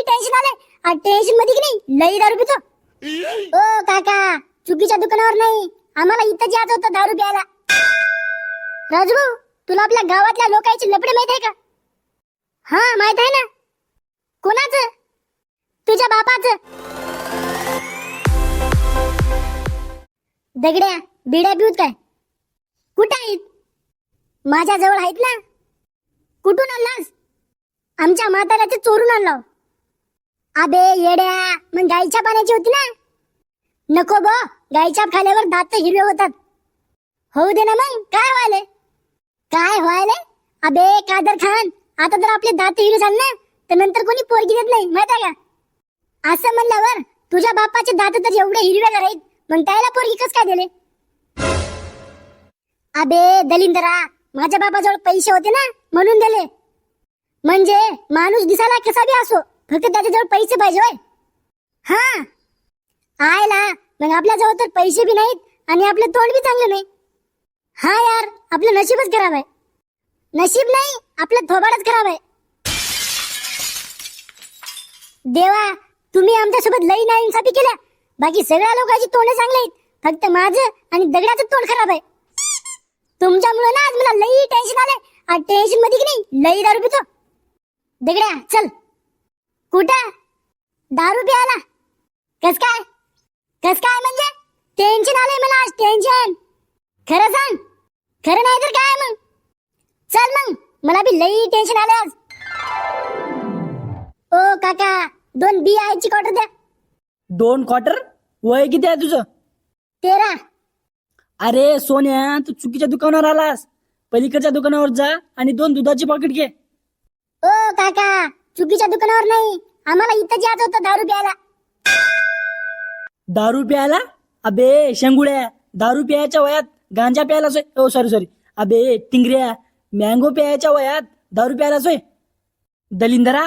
लई टेन्शन आलंय. आ टेन्शन मध्ये की नाही लई दारू पितो. ओ काका, चुकीच्या दुकानावर नाही, आम्हाला इथं यायचं होतं दारू प्यायला. राजभाऊ, तुला आपल्या गावातल्या लोकांची लफडे माहित आहे का? हा माहित आहे ना. कोणाचं? तुझ्या बापाचं. दगड्या बिड्या पिऊत काय? कुठं आहेत? माझ्या जवळ आहेत ना. कुठून आणलास? आमच्या म्हाताऱ्याचे चोरून आणलो. अबे येड्या, मग गाईच्या पाण्याची होती ना. नको बो, गाईच्या खाल्यावर दात हिरवे होतात. होऊ दे ना मग, काय व्हायले? काय व्हायले? अबे कादर खान, आता जर आपले दात हिरवे झाले ना तर नंतर कोणी पोरगी देत नाही, माहित आहे का? असं म्हणल्यावर तुझ्या बापाचे दात तर एवढे हिरवे आहेत, मग त्याला पोरगी कस काय दिले? अबे दलिंदरा, माझ्या बापाजवळ पैसे होते ना म्हणून दिले. म्हणजे माणूस दिसायला कसा बी असो, फक्त त्याच्याजवळ पैसे पाहिजे होय. हा आयला, मग आपल्या जवळ तर पैसे बी नाहीत आणि आपलं तोंड बी चांगलं नाही. हा यार, आपलं नशीबच खराब आहे. नशीब नाही, आपलं थोबाडच खराब आहे. देवा, तुम्ही आमच्यासोबत लई नाइंसाफी केल्या. बाकी सगळ्या लोकांची तोंड चांगले आहेत, फक्त माझं आणि दगडाचं तोंड खराब आहे. तुमच्यामुळे ना आज मला लई टेन्शन आलंय. आ टेन्शन मध्ये की नाही लई दारू पितो. दगड्या चल. कुठं? दारू प्यायला? कस काय? कस काय म्हणजे? टेन्शन आलंय मला आज, टेन्शन. खरं सांग. खरं नाही तर काय मग? चल मग, मला बी लई टेन्शन आलंय आज. ओ काका, 2 बी आयची क्वार्टर द्या. 2 क्वार्टर? वय किती आहे तुझं? 13. अरे सोन्या, तू चुकीच्या दुकानावर आलास. पलीकडच्या दुकानावर जा आणि 2 दुधाची पॉकेट घे. ओ काका, चुकीच्या दुकानावर नाही, आम्हाला इथं यायचं होतं दारू प्यायला. दारू प्यायला? अबे शेंगुड्या, दारू प्यायच्या वयात गांजा प्यायला सोय. ओ सॉरी, अबे टिंगऱ्या, मँगो प्यायच्या वयात दारू प्यायला सोय. दलिंदरा.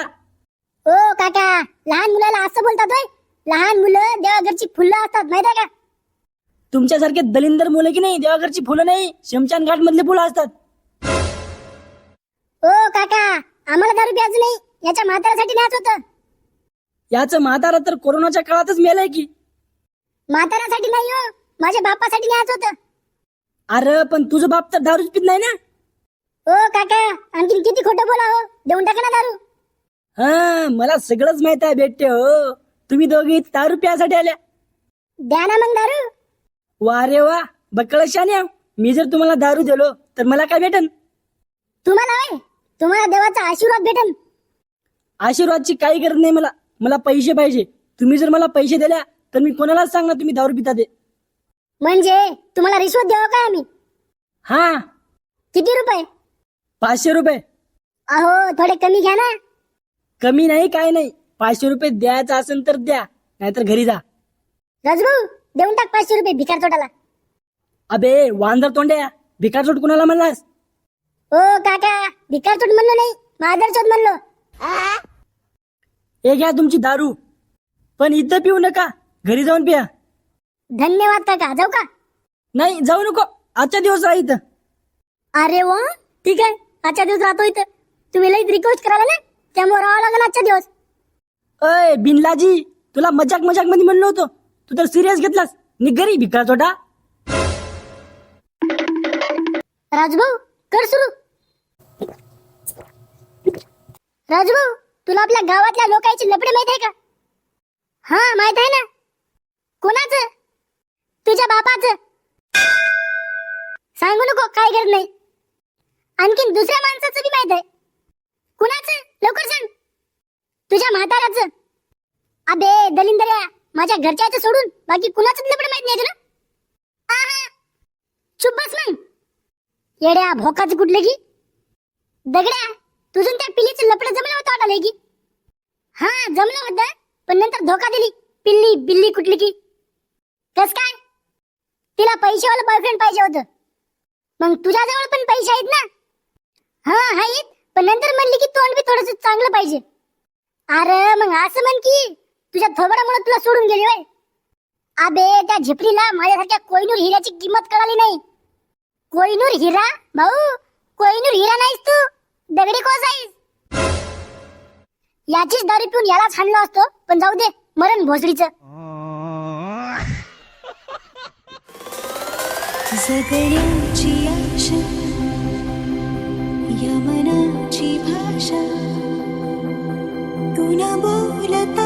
ओ काका, लहान मुलाला असं बोलतात होय? लहान मुलं देवाघरची फुलं असतात, माहित आहे का? तुमच्यासारखे दलिंदर मुलं की नाही, देवाघरची फुलं नाही, शमशान घाट मधले फुलं असतात. ओ काका, आम्हाला दारू प्यायचं नाही, याच्या म्हाताऱ्यासाठी न्यायचं होतं. याचं म्हातारा तर कोरोनाच्या काळातच मेलंय की. म्हाताऱ्यासाठी नाही हो, माझ्या बापासाठी न्यायचं होतं. अरे पण तुझं बाप तर दारूच पित नाही ना. ओ काका, आणखीन किती खोटं बोला हो, देऊन टाका ना दारू. हा, मला सगळंच माहित आहे बेटे हो. तुम्ही दोघी दारू प्यायसाठी आल्या. द्या ना मग दारू. वा रे वा, बक्कळ शान्या. मी जर तुम्हाला दारू दिलो तर मला काय भेटन? तुम्हाला होय, तुम्हाला देवाचा आशीर्वाद भेटन. आशीर्वादची काही गरज नाही मला. मला पैसे पाहिजे. तुम्ही जर मला पैसे दिल्या तर मी कोणालाच सांगणार तुम्ही दारू पिता ते. म्हणजे तुम्हाला रिश्वत द्यावं काय आम्ही? हा. किती रुपये? 500 रुपये. अहो थोडे कमी घ्या ना. कमी नाही काय नाही. 500 रुपये द्यायचं असेल तर द्या, नाहीतर घरी जा. राजभाऊ, देऊन टाक 500 रुपये भिकार तोटाला. अबे वांदर तोंड्या, भिकारचोट कुणाला म्हणलास? ओ काका, भिकार तोट म्हणलो नाही, मादरचोट म्हणलो. हे घ्या तुमची दारू, पण इथं पिऊ नका, घरी जाऊन पिया. धन्यवाद काका. जाऊ का? नाही जाऊ नको, आजच्या दिवस राहा इथं. अरे वा, ठीक आहे, आजच्या दिवस राहतो इथं. तुम्ही लई रिक्वेस्ट करायला ना, त्यामुळे राहावं लागेल आजच्या दिवस. अय बिनलाजी, तुला मजाक मध्ये म्हणलं होतं, तू तर सिरियस घेतलास. निघरी भिकार छोटा. राजभाऊ कर सुरू. राजभाऊ, तुला आपल्या गावातल्या लोकांची लफडे माहित आहे का? हा माहित आहे ना. कोणाचं? तुझ्या बापाचं. सांगू नको, काय गरज नाही. आणखीन दुसऱ्या माणसाचं बी माहित आहे. कुणाचं? लवकर सांग. तुझ्या म्हाताऱ्याचं. अबे दलिंदऱ्या, माझ्या घरच्याचं सोडून बाकी कुणाचंच लफडे माहित नाही तुला? आहा, चुप बस मग. येड्या भोकाचं कुठले की? दगड्या, तुझून त्या पिल्लीचं लफडं जमलं होतं वाटायला की? हा जमलं होतं, पण नंतर धोका दिली. पिल्ली बिल्ली कुठली की? कस काय? तिला पैशावाला बॉयफ्रेंड पाहिजे होतं. मग तुझ्याजवळ पण पैसे आहेत ना? हा आहेत, पण नंतर म्हणली की तोंड बी थोडंसं चांगलं पाहिजे. अरे मग असं म्हण की तुझ्या थोबडामुळे तुला सोडून गेली होय. अबे त्या झिपरीला माझ्यासारख्या कोहिनूर हिऱ्याची किंमत कळाली नाही. कोहिनूर हिरा भाऊ, कोहिनूर हिरा नाहीस तू, दगडी कोस आहेस. याचीच दारू पिऊन यालाच हाणलं असतो, पण जाऊ दे, मरण भोसडीचं. जगण्याची आशा यमनाची भाषा तू न बोलता